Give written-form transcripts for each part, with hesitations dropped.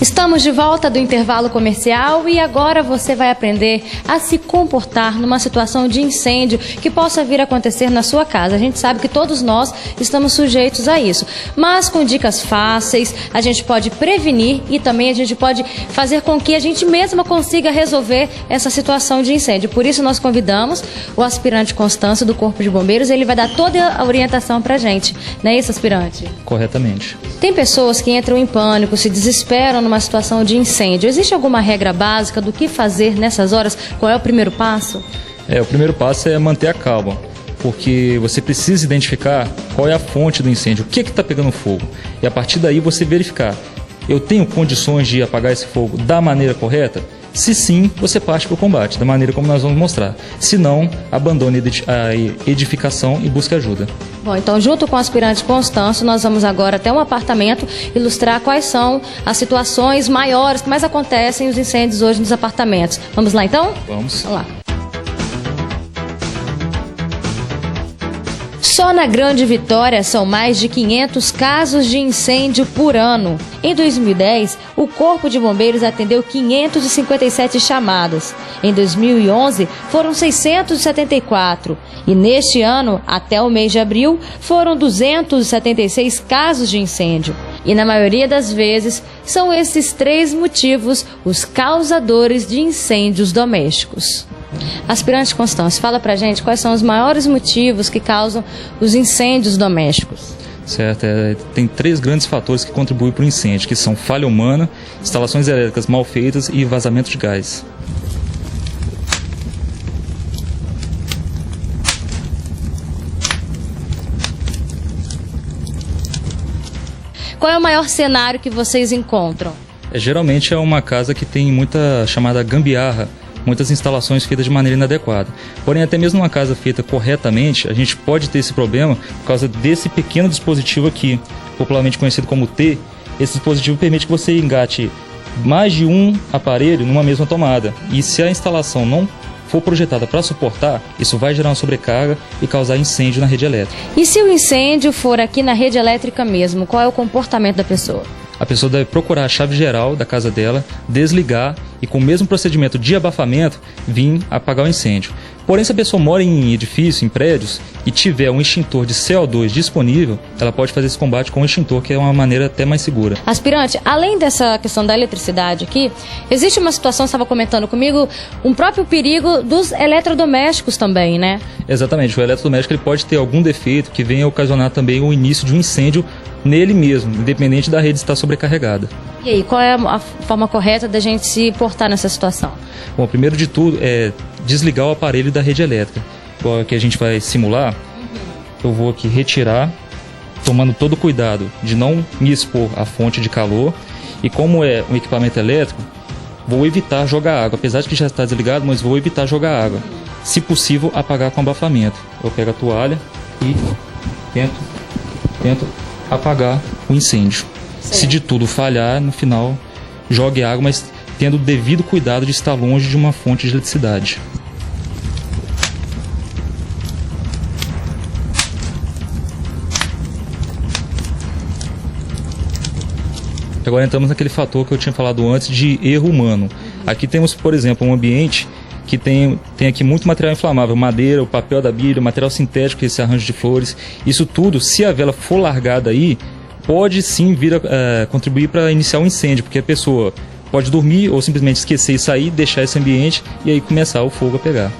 Estamos de volta do intervalo comercial e agora você vai aprender a se comportar numa situação de incêndio que possa vir a acontecer na sua casa. A gente sabe que todos nós estamos sujeitos a isso, mas com dicas fáceis a gente pode prevenir e também a gente pode fazer com que a gente mesma consiga resolver essa situação de incêndio. Por isso nós convidamos o aspirante Constâncio do Corpo de Bombeiros, ele vai dar toda a orientação pra gente. Não é isso, aspirante? Corretamente. Tem pessoas que entram em pânico, se desesperam numa situação de incêndio. Existe alguma regra básica do que fazer nessas horas? Qual é o primeiro passo? O primeiro passo é manter a calma, porque você precisa identificar qual é a fonte do incêndio, o que está pegando fogo. E a partir daí você verificar, eu tenho condições de apagar esse fogo da maneira correta? Se sim, você parte para o combate, da maneira como nós vamos mostrar. Se não, abandone a edificação e busque ajuda. Bom, então junto com o aspirante Constâncio, nós vamos agora até um apartamento ilustrar quais são as situações maiores que mais acontecem os incêndios hoje nos apartamentos. Vamos lá então? Vamos. Vamos lá. Só na Grande Vitória são mais de 500 casos de incêndio por ano. Em 2010, o Corpo de Bombeiros atendeu 557 chamadas. Em 2011, foram 674. E neste ano, até o mês de abril, foram 276 casos de incêndio. E na maioria das vezes, são esses três motivos os causadores de incêndios domésticos. Aspirante Constâncio, fala pra gente quais são os maiores motivos que causam os incêndios domésticos. Certo, tem três grandes fatores que contribuem para o incêndio, que são falha humana, instalações elétricas mal feitas e vazamento de gás. Qual é o maior cenário que vocês encontram? Geralmente é uma casa que tem muita chamada gambiarra, muitas instalações feitas de maneira inadequada. Porém, até mesmo uma casa feita corretamente, a gente pode ter esse problema por causa desse pequeno dispositivo aqui, popularmente conhecido como T. Esse dispositivo permite que você engate mais de um aparelho numa mesma tomada. E se a instalação não for projetada para suportar, isso vai gerar uma sobrecarga e causar incêndio na rede elétrica. E se o incêndio for aqui na rede elétrica mesmo, qual é o comportamento da pessoa? A pessoa deve procurar a chave geral da casa dela, desligar e com o mesmo procedimento de abafamento vir apagar o incêndio. Porém, se a pessoa mora em edifício, em prédios e tiver um extintor de CO2 disponível, ela pode fazer esse combate com o extintor, que é uma maneira até mais segura. Aspirante, além dessa questão da eletricidade aqui, existe uma situação, você estava comentando comigo, um próprio perigo dos eletrodomésticos também, né? Exatamente, o eletrodoméstico ele pode ter algum defeito que venha ocasionar também o início de um incêndio nele mesmo, independente da rede estar sobrecarregada. E aí, qual é a forma correta da gente se portar nessa situação? Bom, primeiro de tudo é desligar o aparelho da rede elétrica. Igual que a gente vai simular, eu vou aqui retirar, tomando todo o cuidado de não me expor à fonte de calor. E como é um equipamento elétrico, vou evitar jogar água. Apesar de que já está desligado, mas vou evitar jogar água. Se possível, apagar com abafamento. Eu pego a toalha e tento apagar o incêndio. Certo. Se de tudo falhar, no final, jogue água, mas tendo o devido cuidado de estar longe de uma fonte de eletricidade. Agora entramos naquele fator que eu tinha falado antes de erro humano. Aqui temos, por exemplo, um ambiente que tem aqui muito material inflamável, madeira, o papel da Bíblia, material sintético, esse arranjo de flores. Isso tudo, se a vela for largada aí, pode sim vir a contribuir para iniciar um incêndio, porque a pessoa pode dormir ou simplesmente esquecer e sair, deixar esse ambiente e aí começar o fogo a pegar.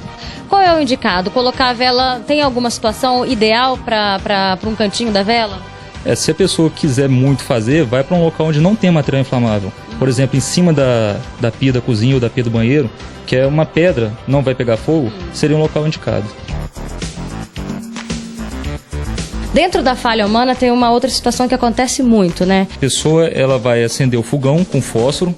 Qual é o indicado? Colocar a vela, tem alguma situação ideal para um cantinho da vela? Se a pessoa quiser muito fazer, vai para um local onde não tem material inflamável. Por exemplo, em cima da pia da cozinha ou da pia do banheiro, que é uma pedra, não vai pegar fogo, seria um local indicado. Dentro da falha humana tem uma outra situação que acontece muito, né? A pessoa ela vai acender o fogão com fósforo,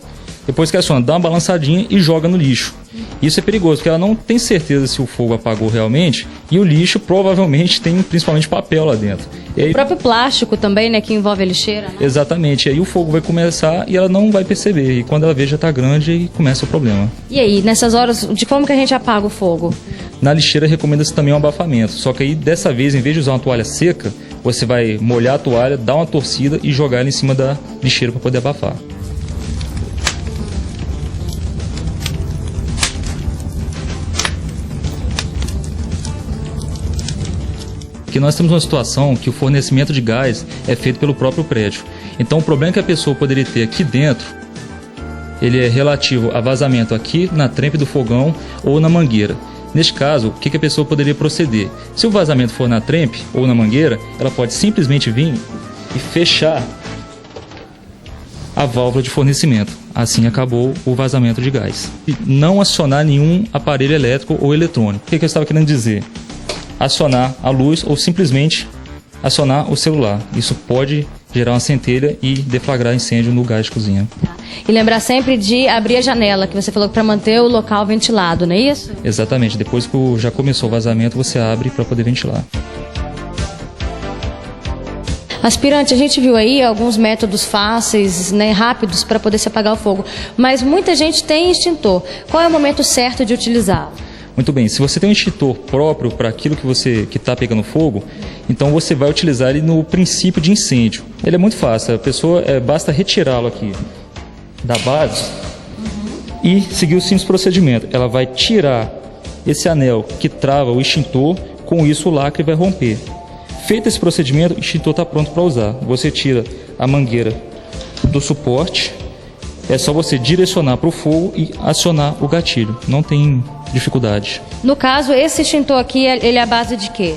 depois que aciona, dá uma balançadinha e joga no lixo. Isso é perigoso, porque ela não tem certeza se o fogo apagou realmente e o lixo provavelmente tem principalmente papel lá dentro. E aí, o próprio plástico também, né, que envolve a lixeira, né? Exatamente, e aí o fogo vai começar e ela não vai perceber, e quando ela vê já está grande e começa o problema. E aí, nessas horas, de como que a gente apaga o fogo? Na lixeira recomenda-se também um abafamento, só que aí dessa vez, em vez de usar uma toalha seca, você vai molhar a toalha, dar uma torcida e jogar ela em cima da lixeira para poder abafar. Porque nós temos uma situação que o fornecimento de gás é feito pelo próprio prédio. Então o problema que a pessoa poderia ter aqui dentro, ele é relativo a vazamento aqui na trempe do fogão ou na mangueira. Neste caso, o que a pessoa poderia proceder? Se o vazamento for na trempe ou na mangueira, ela pode simplesmente vir e fechar a válvula de fornecimento. Assim acabou o vazamento de gás. E não acionar nenhum aparelho elétrico ou eletrônico. O que eu estava querendo dizer? Acionar a luz ou simplesmente acionar o celular. Isso pode gerar uma centelha e deflagrar incêndio no gás de cozinha. E lembrar sempre de abrir a janela, que você falou para manter o local ventilado, não é isso? Exatamente. Depois que já começou o vazamento, você abre para poder ventilar. Aspirante, a gente viu aí alguns métodos fáceis, né, rápidos para poder se apagar o fogo, mas muita gente tem extintor. Qual é o momento certo de utilizá-lo? Muito bem, se você tem um extintor próprio para aquilo que está pegando fogo, então você vai utilizar ele no princípio de incêndio. Ele é muito fácil, a pessoa basta retirá-lo aqui da base e seguir o simples procedimento. Ela vai tirar esse anel que trava o extintor, com isso o lacre vai romper. Feito esse procedimento, o extintor está pronto para usar. Você tira a mangueira do suporte, é só você direcionar para o fogo e acionar o gatilho. Não tem dificuldade. No caso, esse extintor aqui, ele é a base de quê?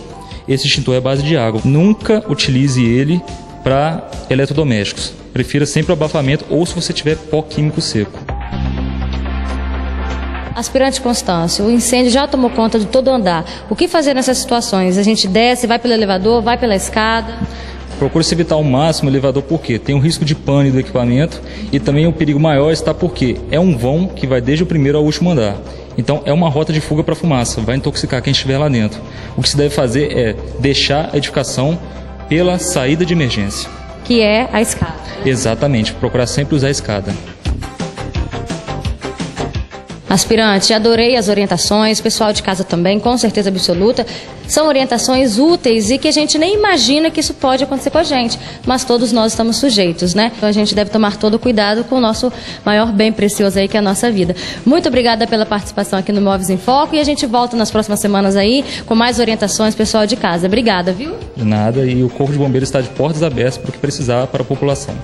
Esse extintor é a base de água. Nunca utilize ele para eletrodomésticos. Prefira sempre o abafamento ou se você tiver pó químico seco. Aspirante Constâncio, o incêndio já tomou conta de todo o andar. O que fazer nessas situações? A gente desce, vai pelo elevador, vai pela escada? Procure-se evitar ao máximo o elevador, porque tem um risco de pane do equipamento e também o perigo maior está porque é um vão que vai desde o primeiro ao último andar. Então é uma rota de fuga para fumaça, vai intoxicar quem estiver lá dentro. O que se deve fazer é deixar a edificação pela saída de emergência. Que é a escada. Exatamente, procurar sempre usar a escada. Aspirante, adorei as orientações, pessoal de casa também, com certeza absoluta. São orientações úteis e que a gente nem imagina que isso pode acontecer com a gente, mas todos nós estamos sujeitos, né? Então a gente deve tomar todo o cuidado com o nosso maior bem precioso aí, que é a nossa vida. Muito obrigada pela participação aqui no Móveis em Foco e a gente volta nas próximas semanas aí com mais orientações, pessoal de casa. Obrigada, viu? De nada, e o Corpo de Bombeiros está de portas abertas para o que precisar para a população.